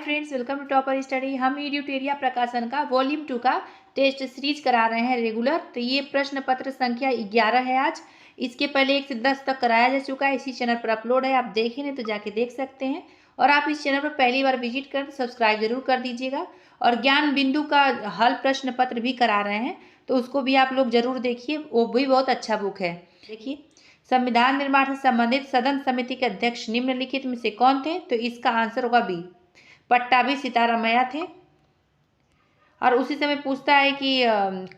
Friends, welcome to Topper Study. हम एड्यूटेरिया प्रकाशन का वॉल्यूम 2 का टेस्ट सीरीज करा रहे हैं रेगुलर। तो ये प्रश्न पत्र संख्या 11 है आज। इसके पहले 1 से 10 तक कराया जा चुका है, इसी चैनल पर अपलोड है। आप देखें नहीं तो जाके देख सकते हैं। और आप इस चैनल पर पहली बार विजिट करें तो सब्सक्राइब जरूर कर दीजिएगा। और ज्ञान बिंदु का हल प्रश्न पत्र भी करा रहे हैं, तो उसको भी आप लोग जरूर देखिए, वो भी बहुत अच्छा बुक है। देखिए, संविधान निर्माण से संबंधित सदन समिति के अध्यक्ष निम्नलिखित में से कौन थे? तो इसका आंसर होगा बी, पट्टाभी सीतारामैया थे। और उसी समय पूछता है कि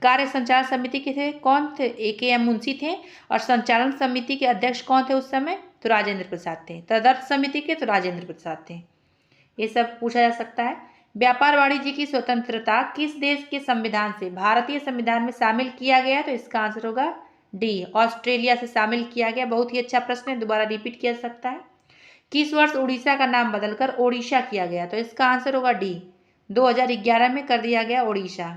कार्य संचालन समिति के थे कौन थे? A.K.M. मुंशी थे। और संचालन समिति के अध्यक्ष कौन थे उस समय? तो राजेंद्र प्रसाद थे। तदर्थ समिति के तो राजेंद्र प्रसाद थे। ये सब पूछा जा सकता है। व्यापार वाणिज्य की स्वतंत्रता किस देश के संविधान से भारतीय संविधान में शामिल किया गया? तो इसका आंसर होगा डी, ऑस्ट्रेलिया से शामिल किया गया। बहुत ही अच्छा प्रश्न है, दोबारा रिपीट किया जा सकता है। किस वर्ष उड़ीसा का नाम बदलकर ओडिशा किया गया? तो इसका आंसर होगा डी, 2011 में कर दिया गया ओडिशा।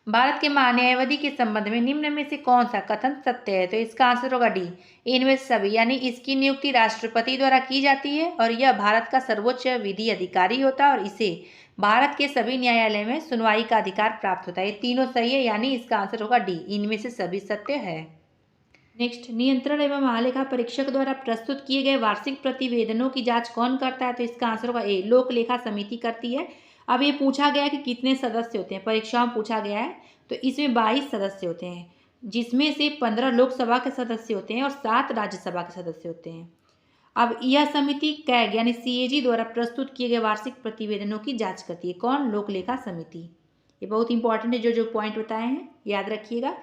भारत के महान्यायवादी के संबंध में निम्न में से कौन सा कथन सत्य है? तो इसका आंसर होगा डी, इनमें सभी। यानी इसकी नियुक्ति राष्ट्रपति द्वारा की जाती है और यह भारत का सर्वोच्च विधि अधिकारी होता है और इसे भारत के सभी न्यायालय में सुनवाई का अधिकार प्राप्त होता है। ये तीनों सही है, यानी इसका आंसर होगा डी, इनमें से सभी सत्य है। नेक्स्ट, नियंत्रण एवं महालेखा परीक्षक द्वारा प्रस्तुत किए गए वार्षिक प्रतिवेदनों की जांच कौन करता है? तो इसका आंसर होगा ए, लोक लेखा समिति करती है। अब ये पूछा गया है कि कितने सदस्य होते हैं, परीक्षाओं में पूछा गया है। तो इसमें 22 सदस्य होते हैं, जिसमें से 15 लोकसभा के सदस्य होते हैं और 7 राज्यसभा के सदस्य होते हैं। अब यह समिति कैग यानी CAG द्वारा प्रस्तुत किए गए वार्षिक प्रतिवेदनों की जाँच करती है। कौन? लोक लेखा समिति। ये बहुत इंपॉर्टेंट है, जो पॉइंट बताए हैं याद रखिएगा।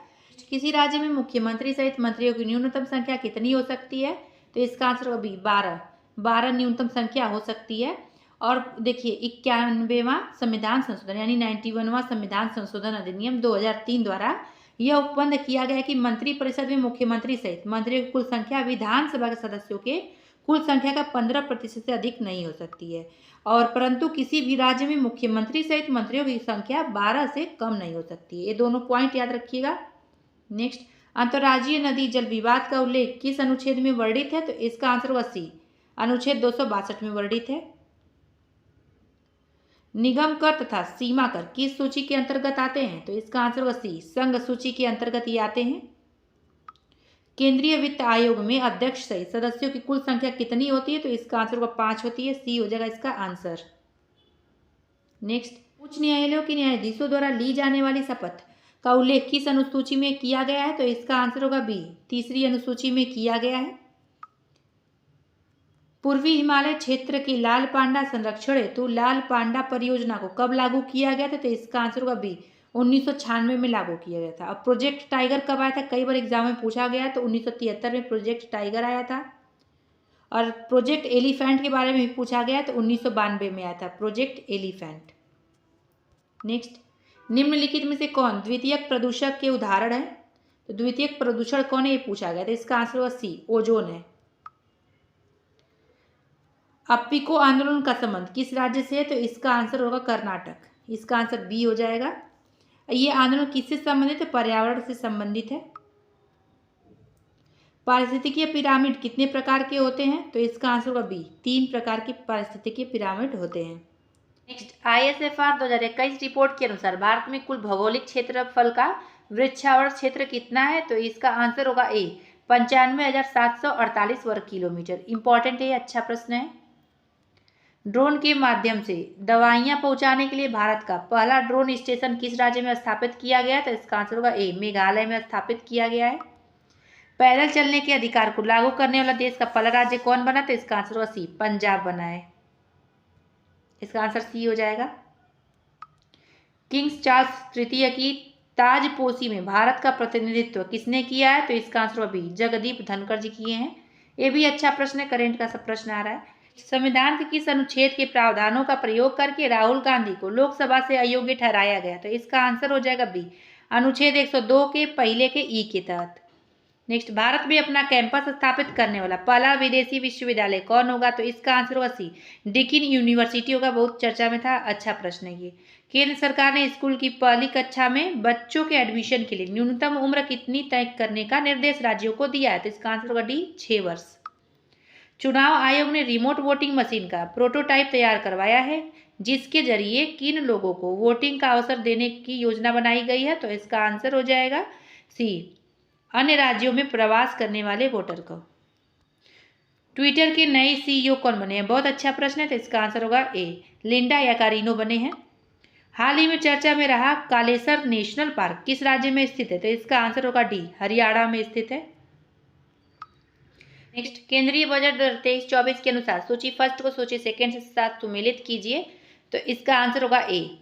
किसी राज्य में मुख्यमंत्री सहित मंत्रियों की न्यूनतम संख्या कितनी हो सकती है? तो इसका आंसर होगा बी, 12 न्यूनतम संख्या हो सकती है। और देखिए, 91वां संविधान संशोधन यानी 91वां संविधान संशोधन अधिनियम 2003 द्वारा यह उपबंध किया गया है कि मंत्रिपरिषद में मुख्यमंत्री सहित मंत्रियों की कुल संख्या विधानसभा के सदस्यों के कुल संख्या का 15% से अधिक नहीं हो सकती है। और परंतु किसी भी राज्य में मुख्यमंत्री सहित मंत्रियों की संख्या 12 से कम नहीं हो सकती है। ये दोनों पॉइंट याद रखिएगा। नेक्स्ट, अंतर्राज्यीय नदी जल विवाद का उल्लेख किस अनुच्छेद में वर्णित है? तो इसका आंसर होगा सी, अनुच्छेद 262 में वर्णित है। निगम कर तथा सीमा कर किस सूची के अंतर्गत आते हैं? तो इसका आंसर होगा सी, संघ सूची के अंतर्गत ये आते हैं। केंद्रीय वित्त आयोग में अध्यक्ष सहित सदस्यों की कुल संख्या कितनी होती है? तो इसका आंसर होगा 5 होती है। सी हो जाएगा इसका आंसर। नेक्स्ट, उच्च न्यायालयों के न्यायाधीशों द्वारा ली जाने वाली शपथ का उल्लेख किस अनुसूची में किया गया है? तो इसका आंसर होगा बी, 3री अनुसूची में किया गया है। पूर्वी हिमालय क्षेत्र की लाल पांडा संरक्षण हेतु लाल पांडा परियोजना को कब लागू किया गया था? तो इसका आंसर होगा बी, 1996 में लागू किया गया था। अब प्रोजेक्ट टाइगर कब आया था? कई बार एग्जाम में पूछा गया है। तो 1973 में प्रोजेक्ट टाइगर आया था। और प्रोजेक्ट एलिफेंट के बारे में भी पूछा गया है, तो 1992 में आया था प्रोजेक्ट एलिफेंट। नेक्स्ट, निम्नलिखित में से कौन द्वितीयक प्रदूषक के उदाहरण है? तो द्वितीयक प्रदूषण कौन है, ये पूछा गया था। इसका आंसर होगा सी, ओजोन है। अप्पिको आंदोलन का संबंध किस राज्य से है? तो इसका आंसर होगा कर्नाटक। इसका आंसर बी हो जाएगा। ये आंदोलन किससे संबंधित है? पर्यावरण से संबंधित है। पारिस्थितिकीय पिरामिड कितने प्रकार के होते हैं? तो इसका आंसर होगा बी, 3 प्रकार के पारिस्थितिकीय पिरामिड होते हैं। नेक्स्ट, ISFR 2021 रिपोर्ट के अनुसार भारत में कुल भौगोलिक क्षेत्रफल का वृक्षावरण क्षेत्र कितना है? तो इसका आंसर होगा ए, 95,748 वर्ग किलोमीटर। इंपॉर्टेंट है, अच्छा प्रश्न है। ड्रोन के माध्यम से दवाइयां पहुंचाने के लिए भारत का पहला ड्रोन स्टेशन किस राज्य में स्थापित किया गया? तो इसका आंसर होगा ए, मेघालय में स्थापित किया गया है। पैदल चलने के अधिकार को लागू करने वाला देश का पहला राज्य कौन बना? तो इसका आंसर होगा सी, पंजाब बना है। इसका आंसर सी हो जाएगा। किंग्स चार्ल्स तृतीय की ताजपोशी में भारत का प्रतिनिधित्व किसने किया है? तो इसका आंसर होगा बी, जगदीप धनखड़ जी किए हैं। ये भी अच्छा प्रश्न है, करेंट का सब प्रश्न आ रहा है। संविधान के किस अनुच्छेद के प्रावधानों का प्रयोग करके राहुल गांधी को लोकसभा से अयोग्य ठहराया गया? तो इसका आंसर हो जाएगा बी, अनुच्छेद 102 के पहले के ई के तहत। नेक्स्ट, भारत में अपना कैंपस स्थापित करने वाला पहला विदेशी विश्वविद्यालय कौन होगा? तो इसका आंसर होगा सी, डिकिन यूनिवर्सिटी होगा। बहुत चर्चा में था, अच्छा प्रश्न है ये। केंद्र सरकार ने स्कूल की पहली कक्षा में बच्चों के एडमिशन के लिए न्यूनतम उम्र कितनी तय करने का निर्देश राज्यों को दिया है? तो इसका आंसर होगा डी, 6 वर्ष। चुनाव आयोग ने रिमोट वोटिंग मशीन का प्रोटोटाइप तैयार करवाया है, जिसके जरिए किन लोगों को वोटिंग का अवसर देने की योजना बनाई गई है? तो इसका आंसर हो जाएगा सी, अन्य राज्यों में प्रवास करने वाले वोटर को। ट्विटर के नए सीईओ कौन बने हैं? बहुत अच्छा प्रश्न है, तो इसका आंसर होगा ए, लिंडा याकारिनो बने हैं। हाल ही में चर्चा में रहा कालेसर नेशनल पार्क किस राज्य में स्थित है? तो इसका आंसर होगा डी, हरियाणा में स्थित है। नेक्स्ट, केंद्रीय बजट 2023-24 के अनुसार सूची फर्स्ट को सूची सेकंड के साथ सुमेलित कीजिए। तो इसका आंसर होगा ए,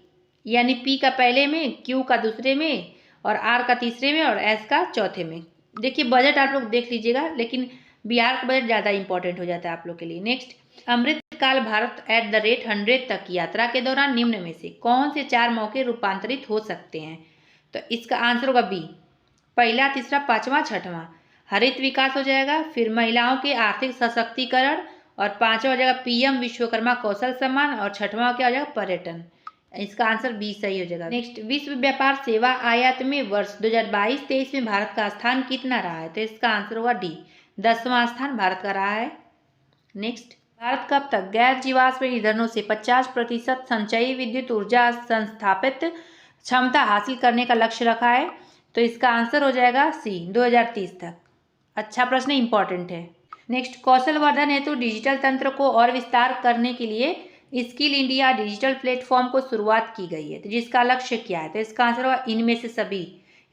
यानी पी का पहले में, क्यू का दूसरे में, और आर का तीसरे में, और एस का चौथे में। देखिए बजट आप लोग देख लीजिएगा, लेकिन बिहार का बजट ज़्यादा इंपॉर्टेंट हो जाता है आप लोग के लिए। नेक्स्ट, अमृतकाल भारत @100 तक यात्रा के दौरान निम्न में से कौन से 4 मौके रूपांतरित हो सकते हैं? तो इसका आंसर होगा बी, पहला, तीसरा, पांचवा, छठवां। हरित विकास हो जाएगा, फिर महिलाओं के आर्थिक सशक्तिकरण, और पांचवा हो जाएगा पीएम विश्वकर्मा कौशल सम्मान, और छठवां क्या हो जाएगा? पर्यटन। इसका आंसर बी सही हो जाएगा। नेक्स्ट, विश्व व्यापार सेवा आयात में वर्ष 2022-23 में भारत का स्थान कितना रहा है? तो इसका आंसर होगा डी, 10वां स्थान भारत का रहा है। नेक्स्ट, भारत कब तक गैर जीवाश्म ईंधनों से 50% संचयी विद्युत ऊर्जा संस्थापित क्षमता हासिल करने का लक्ष्य रखा है? तो इसका आंसर हो जाएगा सी, 2030 तक। अच्छा प्रश्न, इंपॉर्टेंट है। नेक्स्ट, कौशल वर्धन हेतु डिजिटल तंत्र को और विस्तार करने के लिए स्किल इंडिया डिजिटल प्लेटफॉर्म को शुरुआत की गई है, तो जिसका लक्ष्य क्या है? तो इसका आंसर होगा इनमें से सभी,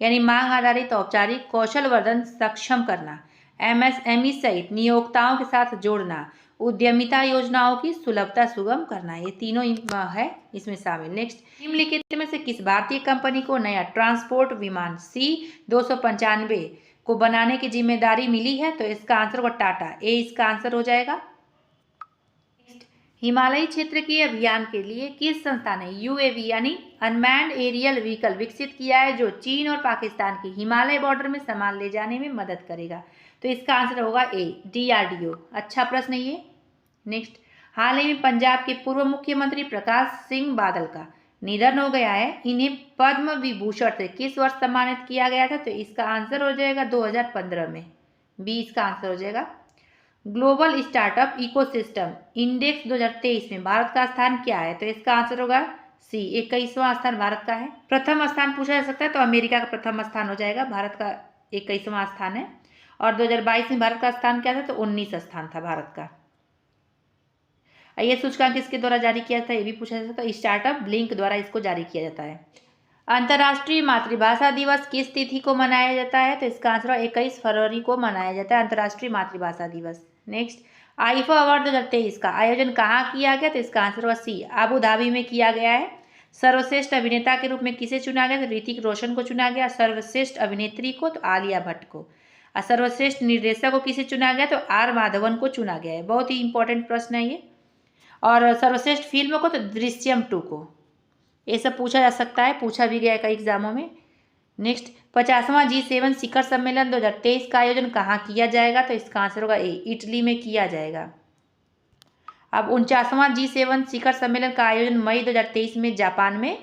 यानी मांग आधारित औपचारिक कौशल वर्धन सक्षम करना, एमएसएमई सहित नियोक्ताओं के साथ जोड़ना, उद्यमिता योजनाओं की सुलभता सुगम करना, ये तीनों है इसमें शामिल। नेक्स्ट, निम्नलिखित में से किस भारतीय कंपनी को नया ट्रांसपोर्ट विमान C-295 को बनाने की जिम्मेदारी मिली है? तो इसका आंसर होगा टाटा, ए इसका आंसर हो जाएगा। हिमालयी क्षेत्र के अभियान के लिए किस संस्था ने यूएवी यानी अनमैन्ड एरियल व्हीकल विकसित किया है, जो चीन और पाकिस्तान की हिमालय बॉर्डर में सामान ले जाने में मदद करेगा? तो इसका आंसर होगा ए, DRDO। अच्छा प्रश्न ये। नेक्स्ट, हाल ही में पंजाब के पूर्व मुख्यमंत्री प्रकाश सिंह बादल का निधन हो गया है, इन्हें पद्म विभूषण से किस वर्ष सम्मानित किया गया था? तो इसका आंसर हो जाएगा 2015 में, बी इसका आंसर हो जाएगा। ग्लोबल स्टार्टअप इकोसिस्टम इंडेक्स 2023 में भारत का स्थान क्या है? तो इसका आंसर होगा सी, 21वां स्थान भारत का है। प्रथम स्थान पूछा जा सकता है, तो अमेरिका का प्रथम स्थान हो जाएगा, भारत का 21वां स्थान है। और 2022 में भारत का स्थान क्या था? तो 19 स्थान था भारत का। ये सूचकांक किसके द्वारा जारी किया था, ये भी पूछा जा सकता है, स्टार्टअप ब्लिंक द्वारा इसको जारी किया जाता है। अंतर्राष्ट्रीय मातृभाषा दिवस किस तिथि को मनाया जाता है? तो इसका आंसर 21 फरवरी को मनाया जाता है, अंतर्राष्ट्रीय मातृभाषा दिवस। नेक्स्ट, आईफा अवार्ड 2023 का आयोजन कहाँ किया गया? तो इसका आंसर होगा सी, आबू धाबी में किया गया है। सर्वश्रेष्ठ अभिनेता के रूप में किसे चुना गया? तो ऋतिक रोशन को चुना गया। सर्वश्रेष्ठ अभिनेत्री को तो आलिया भट्ट को। और सर्वश्रेष्ठ निर्देशक को किसे चुना गया? तो आर माधवन को चुना गया है। बहुत ही इंपॉर्टेंट प्रश्न है ये। और सर्वश्रेष्ठ फिल्म को तो दृश्यम 2 को। ये सब पूछा जा सकता है, पूछा भी गया है कई एग्जामों में। नेक्स्ट, 50वां G7 शिखर सम्मेलन 2023 का आयोजन कहाँ किया जाएगा? तो इसका आंसर होगा ए, इटली में किया जाएगा। अब 49वां G7 शिखर सम्मेलन का आयोजन मई 2023 में जापान में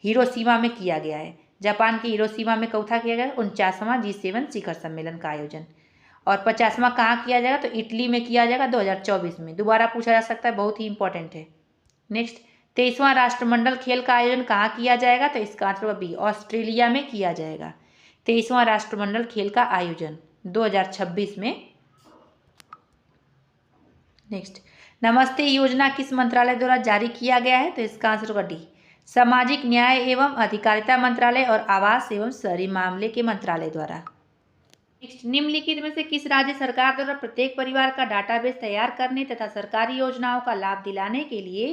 हिरोशिमा में किया गया है। जापान के हिरोशिमा में कौथा किया गया 49वां G7 शिखर सम्मेलन का आयोजन। और 50वां कहाँ किया जाएगा? तो इटली में किया जाएगा 2024 में। दोबारा पूछा जा सकता है, बहुत ही इंपॉर्टेंट है। नेक्स्ट, 23वां राष्ट्रमंडल खेल का आयोजन कहाँ किया जाएगा? तो इसका आंसर होगा बी, ऑस्ट्रेलिया में किया जाएगा। 23वां राष्ट्रमंडल खेल का आयोजन 2026 में। नेक्स्ट, नमस्ते योजना किस मंत्रालय द्वारा जारी किया गया है? तो इसका आंसर होगा डी, सामाजिक न्याय एवं अधिकारिता मंत्रालय और आवास एवं शहरी मामले के मंत्रालय द्वारा। नेक्स्ट, निम्नलिखित में से किस राज्य सरकार द्वारा प्रत्येक परिवार का डाटाबेस तैयार करने तथा सरकारी योजनाओं का लाभ दिलाने के लिए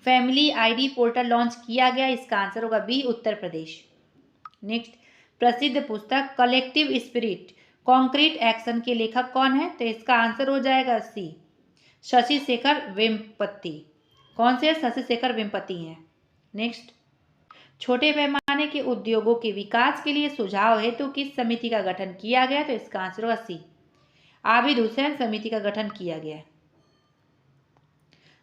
फैमिली ID पोर्टल लॉन्च किया गया? इसका आंसर होगा बी, उत्तर प्रदेश। नेक्स्ट, प्रसिद्ध पुस्तक कलेक्टिव स्पिरिट कॉन्क्रीट एक्शन के लेखक कौन है? तो इसका आंसर हो जाएगा सी, शशि शेखर वेम्पति। कौन से? शशि शेखर वेम्पति हैं। नेक्स्ट, छोटे पैमाने के उद्योगों के विकास के लिए सुझाव हेतु किस समिति का गठन किया गया? तो इसका आंसर होगा सी, आबिद हुसैन समिति का गठन किया गया।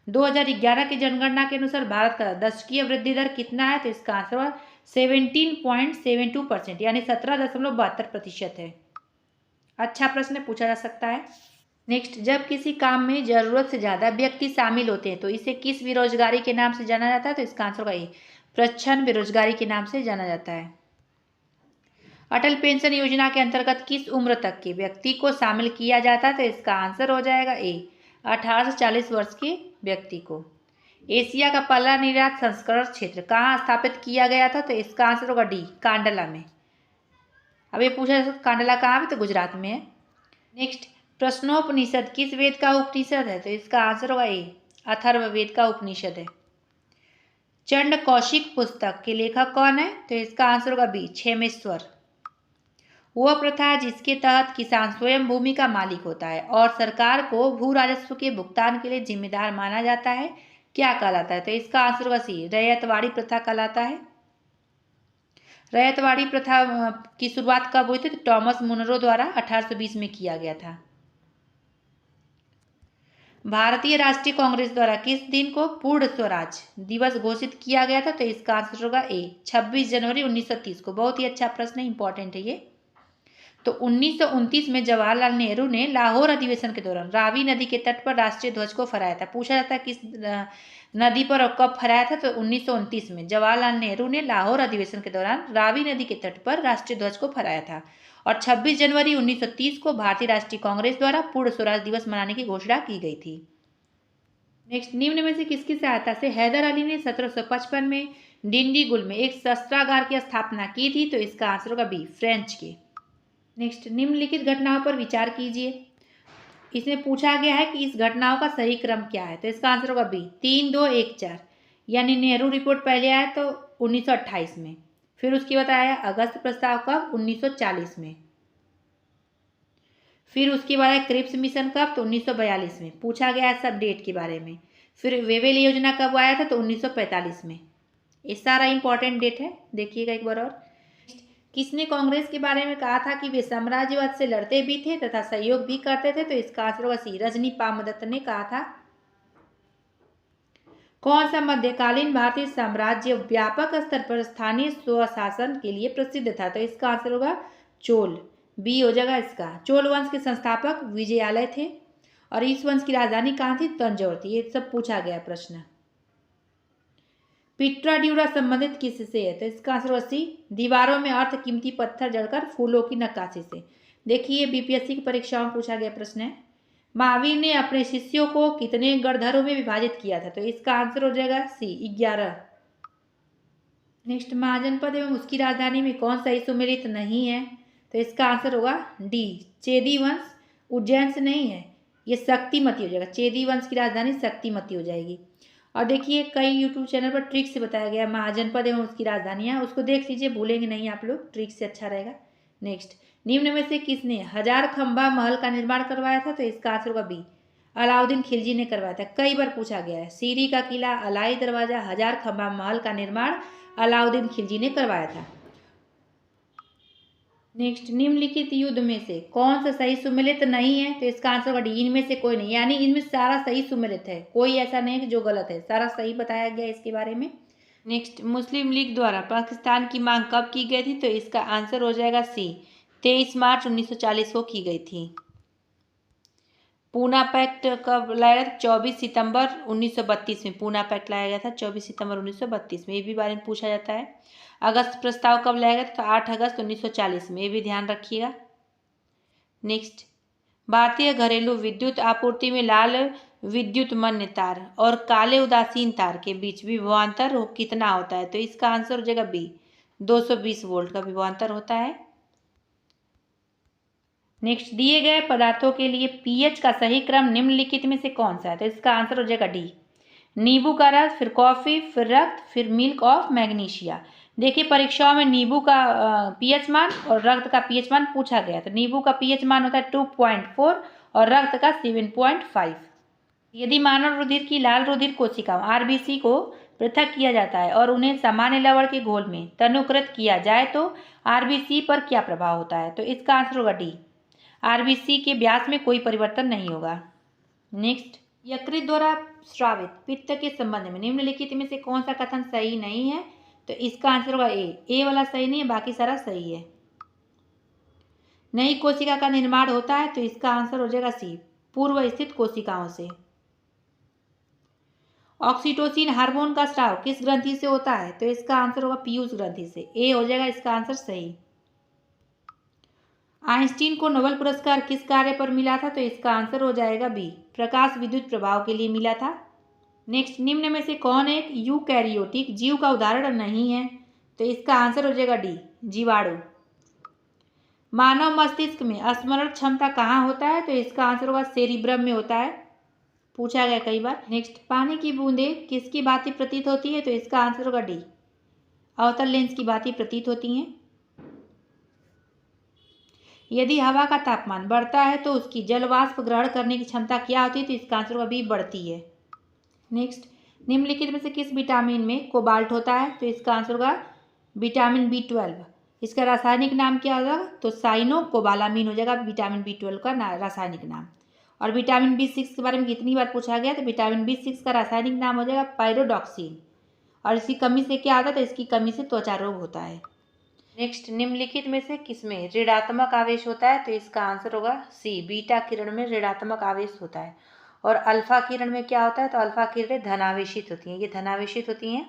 2011 की जनगणना के अनुसार भारत का दशकीय वृद्धि दर कितना है? तो इसका आंसर होगा 17.72%, यानी 17.72% है। अच्छा प्रश्न पूछा जा सकता है। नेक्स्ट, जब किसी काम में जरूरत से ज़्यादा व्यक्ति शामिल होते हैं तो इसे किस बेरोजगारी के नाम से जाना जाता है? तो इसका आंसर होगा ए, प्रच्छन्न बेरोजगारी के नाम से जाना जाता है। अटल पेंशन योजना के अंतर्गत किस उम्र तक के व्यक्ति को शामिल किया जाता है? तो इसका आंसर हो जाएगा ए, 18 से 40 वर्ष के व्यक्ति को। एशिया का पहला निर्यात संस्करण क्षेत्र कहाँ स्थापित किया गया था? तो इसका आंसर होगा डी, कांडला में। अब ये पूछा कांडला कहाँ है? तो गुजरात में है। नेक्स्ट, प्रश्नोपनिषद किस वेद का उपनिषद है? तो इसका आंसर होगा ए, अथर्ववेद का उपनिषद है। चंड कौशिक पुस्तक के लेखक कौन है? तो इसका आंसर होगा बी, क्षेमेश्वर। वह प्रथा है जिसके तहत किसान स्वयं भूमि का मालिक होता है और सरकार को भू राजस्व के भुगतान के लिए जिम्मेदार माना जाता है, क्या कहलाता है? तो इसका आंसर होगा सी, रैयतवाड़ी प्रथा कहलाता है। रैयतवाड़ी प्रथा की शुरुआत कब हुई थी? तो टॉमस मुनरो द्वारा 1820 में किया गया था। भारतीय राष्ट्रीय कांग्रेस द्वारा किस दिन को पूर्ण स्वराज दिवस घोषित किया गया था? तो इसका आंसर होगा ए, 26 जनवरी 1930 को। बहुत ही अच्छा प्रश्न है, इंपॉर्टेंट है ये। तो 1929 में जवाहरलाल नेहरू ने लाहौर अधिवेशन के दौरान रावी नदी के तट पर राष्ट्रीय ध्वज को फहराया था। पूछा जाता है किस नदी पर और कब फहराया था? तो 1929 में जवाहरलाल नेहरू ने लाहौर अधिवेशन के दौरान रावी नदी के तट पर राष्ट्रीय ध्वज को फहराया था और 26 जनवरी 1930 को भारतीय राष्ट्रीय कांग्रेस द्वारा पूर्ण स्वराज दिवस मनाने की घोषणा की गई थी। नेक्स्ट, निम्न में से किसकी सहायता से हैदर अली ने 1755 में डिंडीगुल में एक शस्त्रागार की स्थापना की थी? तो इसका आंसर होगा बी, फ्रेंच के। नेक्स्ट, निम्नलिखित घटनाओं पर विचार कीजिए। इसमें पूछा गया है कि इस घटनाओं का सही क्रम क्या है? तो इसका आंसर होगा बी, 3, 2, 1, 4। यानी नेहरू रिपोर्ट पहले आया तो 1928 में, फिर उसके बाद आया अगस्त प्रस्ताव कब? 1940 में, फिर उसके बाद आया क्रिप्स मिशन कब? तो 1942 में। पूछा गया है सब डेट के बारे में। फिर वेवेल योजना कब आया था? तो 1945 में। ये सारा इंपॉर्टेंट डेट है, देखिएगा एक बार और। किसने कांग्रेस के बारे में कहा था कि वे साम्राज्यवाद से लड़ते भी थे तथा सहयोग भी करते थे? तो इसका आंसर होगा सी, रजनी पामदत्त ने कहा था। कौन सा मध्यकालीन भारतीय साम्राज्य व्यापक स्तर पर स्थानीय स्वशासन के लिए प्रसिद्ध था? तो इसका आंसर होगा चोल, बी हो जाएगा इसका। चोल वंश के संस्थापक विजयालय थे और इस वंश की राजधानी कहाँ थी? तंजौर थी। ये सब पूछा गया प्रश्न। पिट्राड्यूरा संबंधित किससे है? तो इसका आंसर होगा सी, दीवारों में अर्ध कीमती पत्थर जड़कर फूलों की नक्काशी से। देखिए बीपीएससी की परीक्षाओं में पूछा गया प्रश्न है। महावीर ने अपने शिष्यों को कितने गणधरों में विभाजित किया था? तो इसका आंसर हो जाएगा सी, 11। नेक्स्ट, महाजनपद एवं उसकी राजधानी में कौन सा ही सुमेलित नहीं है? तो इसका आंसर होगा डी, चेदी वंश। उज्जैन से नहीं है, ये शक्तिमती हो जाएगा। चेदी वंश की राजधानी शक्तिमती हो जाएगी। और देखिए कई यूट्यूब चैनल पर ट्रिक से बताया गया महाजनपद एवं उसकी राजधानियाँ, उसको देख लीजिए, भूलेंगे नहीं आप लोग, ट्रिक से अच्छा रहेगा। नेक्स्ट, निम्न में से किसने 1000 खंबा महल का निर्माण करवाया था? तो इसका आंसर होगा बी, अलाउद्दीन खिलजी ने करवाया था। कई बार पूछा गया है। सीरी का किला, अलाई दरवाजा, 1000 खंबा महल का निर्माण अलाउद्दीन खिलजी ने करवाया था। नेक्स्ट, निम्नलिखित युद्ध में से कौन सा सही सुमेलित नहीं है? तो इसका आंसर होगा डी, इनमें से कोई नहीं। यानी इनमें सारा सही सुमेलित है, कोई ऐसा नहीं है जो गलत है, सारा सही बताया गया इसके बारे में। नेक्स्ट, मुस्लिम लीग द्वारा पाकिस्तान की मांग कब की गई थी? तो इसका आंसर हो जाएगा सी, 23 मार्च 1940 को की गई थी। पूना पैक्ट कब लाया गया? 24 सितंबर 1932 में पूना पैक्ट लाया गया था, 24 सितंबर 1932 में। ये भी बारे में पूछा जाता है। अगस्त प्रस्ताव कब लाया गया था? तो 8 अगस्त 1940 में। ये भी ध्यान रखिएगा। नेक्स्ट, भारतीय घरेलू विद्युत आपूर्ति में लाल विद्युतमन्य तार और काले उदासीन तार के बीच विभवांतर कितना होता है? तो इसका आंसर हो जाएगा बी, 220 वोल्ट का विभवांतर होता है। नेक्स्ट, दिए गए पदार्थों के लिए पीएच का सही क्रम निम्नलिखित में से कौन सा है? तो इसका आंसर हो जाएगा डी, नींबू का रस, फिर कॉफी, फिर रक्त, फिर मिल्क ऑफ मैग्नीशिया। देखिए परीक्षाओं में नींबू का पीएच मान और रक्त का पीएच मान पूछा गया। तो नींबू का पीएच मान होता है 2.4 और रक्त का 7.5। यदि मानव रुधिर की लाल रुधिर कोशिकाओं आरबीसी को पृथक किया जाता है और उन्हें सामान्य लवण के घोल में तनुकृत किया जाए तो आरबीसी पर क्या प्रभाव होता है? तो इसका आंसर होगा डी, आरबीसी के व्यास में कोई परिवर्तन नहीं होगा। नेक्स्ट, यकृत द्वारा स्रावित पित्त के संबंध में निम्नलिखित में से कौन सा कथन सही नहीं है? तो इसका आंसर होगा ए वाला सही नहीं है, बाकी सारा सही है। नई कोशिका का निर्माण होता है, तो इसका आंसर हो जाएगा सी, पूर्व स्थित कोशिकाओं से। ऑक्सीटोसिन हार्मोन का स्राव किस ग्रंथि से होता है? तो इसका आंसर होगा पीयूष ग्रंथि से। ए हो जाएगा इसका आंसर सही। आइंस्टीन को नोबेल पुरस्कार किस कार्य पर मिला था? तो इसका आंसर हो जाएगा बी, प्रकाश विद्युत प्रभाव के लिए मिला था। नेक्स्ट, निम्न में से कौन एक यूकैरियोटिक जीव का उदाहरण नहीं है? तो इसका आंसर हो जाएगा डी, जीवाणु। मानव मस्तिष्क में स्मरण क्षमता कहाँ होता है? तो इसका आंसर होगा सेरिब्रम में होता है, पूछा गया कई बार। नेक्स्ट, पानी की बूंदें किसकी भांति प्रतीत होती है? तो इसका आंसर होगा डी, अवतल लेंस की भांति प्रतीत होती हैं। यदि हवा का तापमान बढ़ता है तो उसकी जल वाष्प ग्रहण करने की क्षमता क्या होती है? तो इसका आंसर होगा बी, बढ़ती है। नेक्स्ट, निम्नलिखित में से किस विटामिन में कोबाल्ट होता है? तो इसका आंसर होगा विटामिन B12। इसका रासायनिक नाम क्या होगा? तो साइनोकोबालामिन हो जाएगा विटामिन B12 का रासायनिक नाम। और विटामिन B6 के बारे में कितनी बार पूछा गया? तो विटामिन B6 का रासायनिक नाम हो जाएगा पायरोडॉक्सिन। और इसकी कमी से क्या होता है? तो इसकी कमी से त्वचा रोग होता है। नेक्स्ट, निम्नलिखित में से किसमें ऋणात्मक आवेश होता है? तो इसका आंसर होगा सी, बीटा किरण में ऋणात्मक आवेश होता है। और अल्फा किरण में क्या होता है? तो अल्फा किरणें धनावेशित होती हैं, ये धनावेशित होती हैं।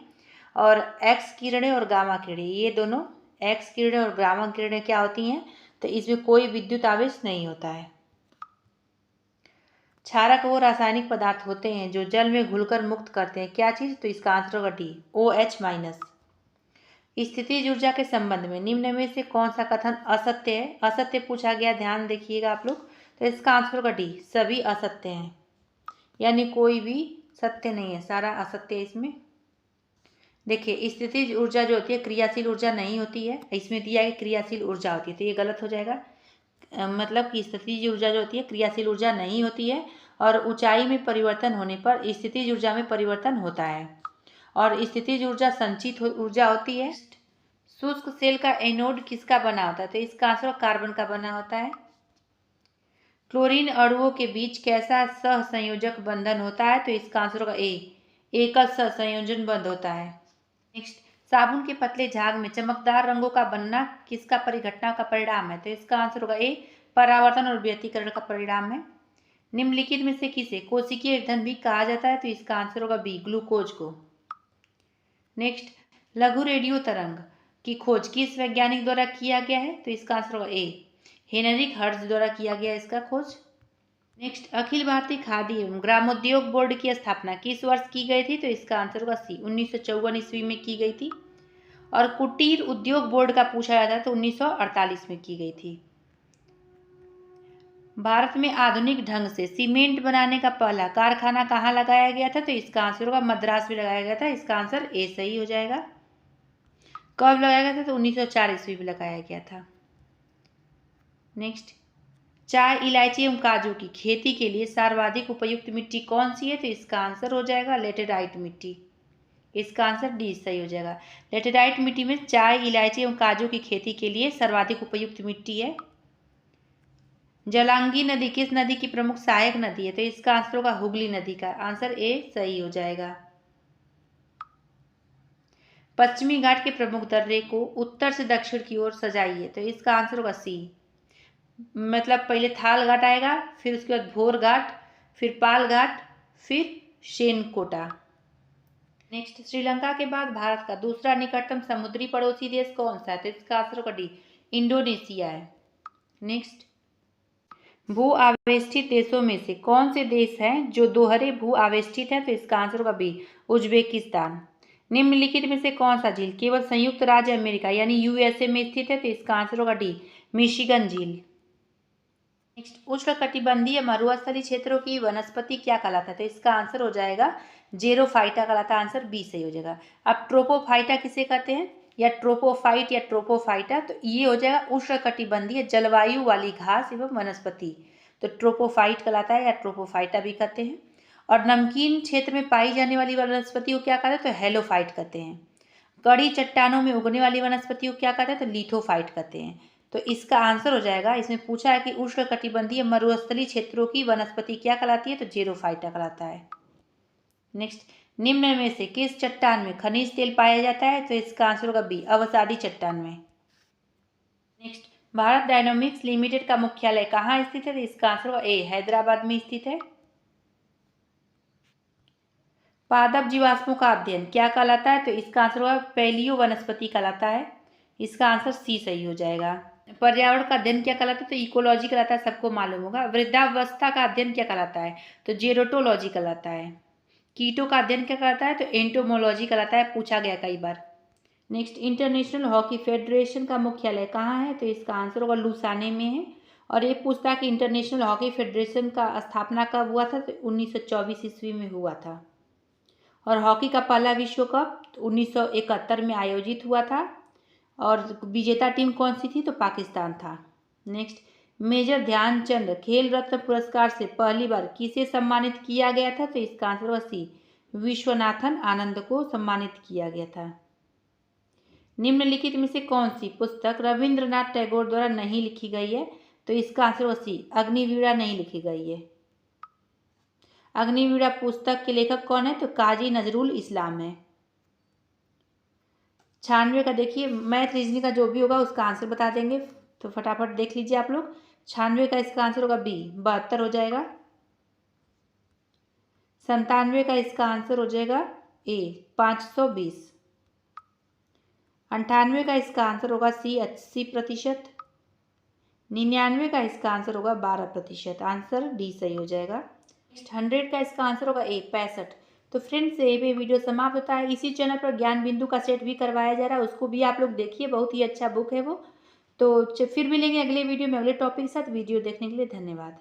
और एक्स किरणें और गामा किरणें, ये दोनों एक्स किरणें और गामा किरणें क्या होती हैं? तो इसमें कोई विद्युत आवेश नहीं होता है। क्षारक वो रासायनिक पदार्थ होते हैं जो जल में घुलकर मुक्त करते हैं क्या चीज़? तो इसका आंसर होगा डी, OH-। स्थितिज ऊर्जा के संबंध में निम्न में से कौन सा कथन असत्य है? असत्य पूछा गया, ध्यान देखिएगा आप लोग। तो इसका आंसर होगा डी, सभी असत्य हैं, यानी कोई भी सत्य नहीं है, सारा असत्य है इसमें। देखिए, स्थितिज ऊर्जा जो होती है क्रियाशील ऊर्जा नहीं होती है, इसमें दिया है क्रियाशील ऊर्जा होती है, तो ये गलत हो जाएगा। मतलब कि स्थितिज ऊर्जा जो होती है क्रियाशील ऊर्जा नहीं होती है। और ऊंचाई में परिवर्तन होने पर स्थितिज ऊर्जा में परिवर्तन होता है। और स्थितिज ऊर्जा संचित ऊर्जा होती है। शुष्क सेल का एनोड किसका बना होता है? तो इसका आंसर कार्बन का बना होता है। क्लोरीन अणुओं के बीच कैसा सहसंयोजक बंधन होता है? तो इसका आंसर होगा ए, एकल सहसंयोजन बंध होता है। नेक्स्ट, साबुन के पतले झाग में चमकदार रंगों का बनना किसका परिघटना का परिणाम है? तो इसका आंसर होगा ए, परावर्तन और व्यतिकरण का परिणाम है। निम्नलिखित में से किसे कोशिकीय ईंधन भी कहा जाता है? तो इसका आंसर होगा बी, ग्लूकोज को। नेक्स्ट, लघु रेडियो तरंग की खोज किस वैज्ञानिक द्वारा किया गया है? तो इसका आंसर होगा ए, हेनरिक हर्ट्ज द्वारा किया गया इसका खोज। नेक्स्ट, अखिल भारतीय खादी एवं ग्रामोद्योग बोर्ड की स्थापना किस वर्ष की गई थी? तो इसका आंसर होगा सी, 1954 ईस्वी में की गई थी। और कुटीर उद्योग बोर्ड का पूछा जाता है तो 1948 में की गई थी। भारत में आधुनिक ढंग से सीमेंट बनाने का पहला कारखाना कहाँ लगाया गया था? तो इसका आंसर होगा मद्रास में लगाया गया था, इसका आंसर ए सही हो जाएगा। कब लगाया गया था? तो 1904 ईस्वी में लगाया गया था। नेक्स्ट, चाय, इलायची एवं काजू की खेती के लिए सर्वाधिक उपयुक्त मिट्टी कौन सी है? तो इसका आंसर हो जाएगा लेटेराइट मिट्टी, इसका आंसर डी सही हो जाएगा। लेटेराइट मिट्टी में चाय, इलायची एवं काजू की खेती के लिए सर्वाधिक उपयुक्त मिट्टी है। जलांगी नदी किस नदी की प्रमुख सहायक नदी है? तो इसका आंसर होगा हुगली नदी का, आंसर ए सही हो जाएगा। पश्चिमी घाट के प्रमुख दर्रे को उत्तर से दक्षिण की ओर सजाइए, तो इसका आंसर होगा सी, मतलब पहले थाल घाट आएगा, फिर उसके बाद भोर घाट, फिर पाल घाट, फिर शेनकोटा। नेक्स्ट, श्रीलंका के बाद भारत का दूसरा निकटतम समुद्री पड़ोसी देश कौन सा है? तो इसका आंसर होगा डी, इंडोनेशिया है। नेक्स्ट, भू आवेष्टित देशों में से कौन से देश हैं जो दोहरे भू आवेष्टित हैं? तो इसका आंसर होगा बी, उज्बेकिस्तान। निम्नलिखित में से कौन सा झील केवल संयुक्त राज्य अमेरिका यानी USA में स्थित है? तो इसका आंसर होगा डी, मिशिगन झील। नेक्स्ट, उष्णकटिबंधीय मरुस्थलीय क्षेत्रों की वनस्पति क्या कहलाता है? तो इसका आंसर हो जाएगा जेरोफाइटा कहलाता है, आंसर बी सही हो जाएगा। अब ट्रोपोफाइटा किसे कहते हैं, या ट्रोपोफाइट या ट्रोपोफाइटा? तो ये हो जाएगा उष्णकटिबंधीय जलवायु वाली घास एवं वनस्पति, तो ट्रोपोफाइट कहलाता है या ट्रोपोफाइटा भी कहते हैं। और नमकीन क्षेत्र में पाई जाने वाली वनस्पति को क्या कहते हैं? तो हेलोफाइट कहते हैं। कड़ी चट्टानों में उगने वाली वनस्पति को क्या कहते हैं? तो लिथोफाइट कहते हैं। तो इसका आंसर हो जाएगा, इसमें पूछा है कि उष्णकटिबंधीय मरुस्थलीय क्षेत्रों की वनस्पति क्या कहलाती है? तो जेरोफाइटा कहलाता है। नेक्स्ट, निम्न में से किस चट्टान में खनिज तेल पाया जाता है? तो इसका आंसर होगा बी, अवसादी चट्टान में। नेक्स्ट, भारत डायनामिक्स लिमिटेड का मुख्यालय कहाँ स्थित है? तो इसका आंसर होगा ए, हैदराबाद में स्थित है। पादप जीवाश्मों का अध्ययन क्या कहलाता है? तो इसका आंसर होगा पैलियो वनस्पति कहलाता है। इसका आंसर सी सही हो जाएगा। पर्यावरण का अध्ययन क्या कहलाता है? तो इकोलॉजी कहलाता है, सबको मालूम होगा। वृद्धावस्था का अध्ययन क्या कहलाता है? तो जेरोटोलॉजी कहलाता है। कीटों का अध्ययन क्या कहलाता है? तो एंटोमोलॉजी कहलाता है, पूछा गया कई बार। नेक्स्ट, इंटरनेशनल हॉकी फेडरेशन का मुख्यालय कहाँ है? तो इसका आंसर होगा लुसाने में है। और ये पूछता है कि इंटरनेशनल हॉकी फेडरेशन का स्थापना कब हुआ था? तो 1924 ईस्वी में हुआ था। और हॉकी का पहला विश्व कप 1971 में आयोजित हुआ था। और विजेता टीम कौन सी थी? तो पाकिस्तान था। नेक्स्ट, मेजर ध्यानचंद खेल रत्न पुरस्कार से पहली बार किसे सम्मानित किया गया था? तो इसका आंसर होगा सी, विश्वनाथन आनंद को सम्मानित किया गया था। निम्नलिखित में से कौन सी पुस्तक रविंद्रनाथ टैगोर द्वारा नहीं लिखी गई है? तो इसका आंसर होगा सी, अग्निवीणा नहीं लिखी गई है। अग्निवीणा पुस्तक के लेखक कौन है? तो काजी नजरुल इस्लाम है। 96 का देखिए, मैथ रीजनिंग का जो भी होगा उसका आंसर बता देंगे, तो फटाफट देख लीजिए आप लोग। 96 का इसका आंसर होगा बी, 72 हो जाएगा। 97 का इसका आंसर हो जाएगा ए, 520। 98 का इसका आंसर होगा सी, 80%। 99 का इसका आंसर होगा 12%। आंसर डी सही हो जाएगा। नेक्स्ट, 100 का इसका आंसर होगा ए, 65। तो फ्रेंड्स, ये वीडियो समाप्त होता है। इसी चैनल पर ज्ञान बिंदु का सेट भी करवाया जा रहा है, उसको भी आप लोग देखिए, बहुत ही अच्छा बुक है वो। तो फिर मिलेंगे अगले वीडियो में अगले टॉपिक के साथ। वीडियो देखने के लिए धन्यवाद।